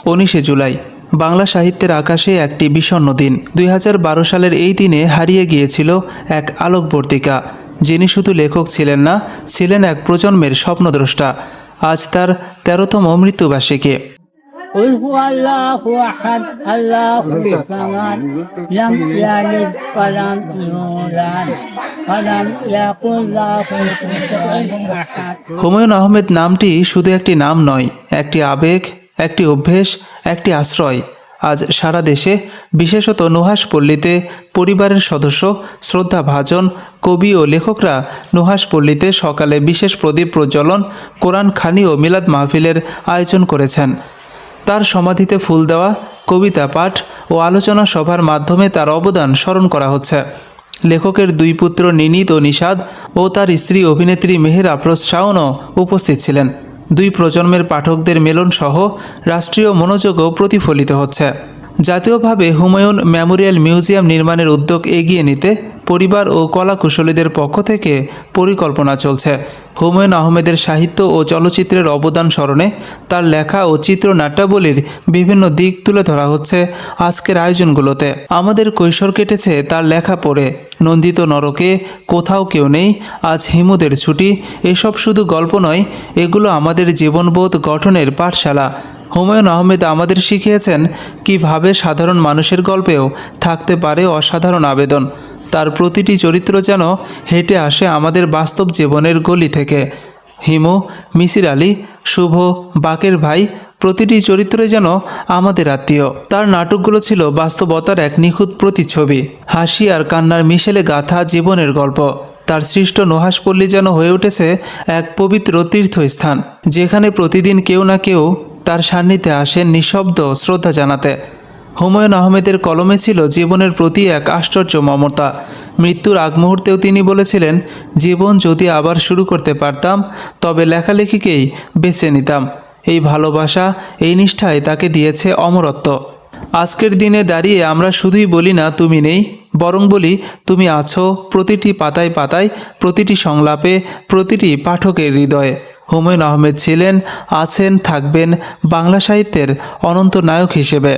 19 জুলাই বাংলা সাহিত্যের আকাশে একটি বিষণ্ণ দিন। 2012 সালের এই দিনে হারিয়ে গিয়েছিল এক আলোকবর্তিকা, যিনি শুধু লেখক ছিলেন না, ছিলেন এক প্রজন্মের স্বপ্নদ্রষ্টা। আজ তার 13তম মৃত্যুবার্ষিকী। قل هو الله أحد الله الصمد لم يلد ولم يولد ولم يكن له كفوا أحد। হুমায়ূন আহমেদ নামটি শুধু একটি নাম নয়, একটি আবেগ, একটি অভ্যেস, একটি আশ্রয়। আজ সারা দেশে, বিশেষত নুহাশপল্লীতে পরিবারের সদস্য, শ্রদ্ধাভাজন কবি ও লেখকরা নুহাশপল্লীতে সকালে বিশেষ প্রদীপ প্রজ্বলন, কোরআন খানি ও মিলাদ মাহফিলের আয়োজন করেছেন। তার সমাধিতে ফুল দেওয়া, কবিতা পাঠ ও আলোচনা সভার মাধ্যমে তার অবদান স্মরণ করা হচ্ছে। লেখকের দুই পুত্র নিনীত ও নিষাদ ও তার স্ত্রী অভিনেত্রী মেহের আফরোজ শাওনও উপস্থিত ছিলেন। দুই প্রজন্মের পাঠকদের মেলন সহ রাষ্ট্রীয় মনোযোগও প্রতিফলিত হচ্ছে। জাতীয়ভাবে হুমায়ুন মেমোরিয়াল মিউজিয়াম নির্মাণের উদ্যোগ এগিয়ে নিতে পরিবার ও কলাকুশলীদের পক্ষ থেকে পরিকল্পনা চলছে। হুমায়ূন আহমেদের সাহিত্য ও চলচ্চিত্রের অবদান স্মরণে তার লেখা ও চিত্রনাট্যাবলীর বিভিন্ন দিক তুলে ধরা হচ্ছে আজকের আয়োজনগুলোতে। আমাদের কৈশোর কেটেছে তার লেখা পড়ে, নন্দিত নরকে, কোথাও কেউ নেই, আজ হিমুদের ছুটি, এসব শুধু গল্প নয়, এগুলো আমাদের জীবনবোধ গঠনের পাঠশালা। হুমায়ূন আহমেদ আমাদের শিখিয়েছেন কিভাবে সাধারণ মানুষের গল্পেও থাকতে পারে অসাধারণ আবেদন। তার প্রতিটি চরিত্র যেন হেঁটে আসে আমাদের বাস্তব জীবনের গলি থেকে। হিমু, মিসির আলী, শুভ, বাকের ভাই, প্রতিটি চরিত্রে যেন আমাদের আত্মীয়। তার নাটকগুলো ছিল বাস্তবতার এক নিখুঁত প্রতিচ্ছবি, হাসি আর কান্নার মিশেলে গাথা জীবনের গল্প। তার সৃষ্ট নুহাশপল্লী যেন হয়ে উঠেছে এক পবিত্র তীর্থস্থান, যেখানে প্রতিদিন কেউ না কেউ তার সান্নিধ্যে আসেন নিঃশব্দ শ্রদ্ধা জানাতে। হুমায়ূন আহমেদের কলমে ছিল জীবনের প্রতি এক আশ্চর্য মমতা। মৃত্যুর আগ মুহূর্তেও তিনি বলেছিলেন, জীবন যদি আবার শুরু করতে পারতাম তবে লেখালেখিকেই বেছে নিতাম। এই ভালোবাসা, এই নিষ্ঠায় তাকে দিয়েছে অমরত্ব। আজকের দিনে দাঁড়িয়ে আমরা শুধুই বলি না তুমি নেই, বরং বলি তুমি আছো প্রতিটি পাতায় পাতায়, প্রতিটি সংলাপে, প্রতিটি পাঠকের হৃদয়ে। হুমায়ূন আহমেদ ছিলেন, আছেন, থাকবেন বাংলা সাহিত্যের অনন্ত নায়ক হিসেবে।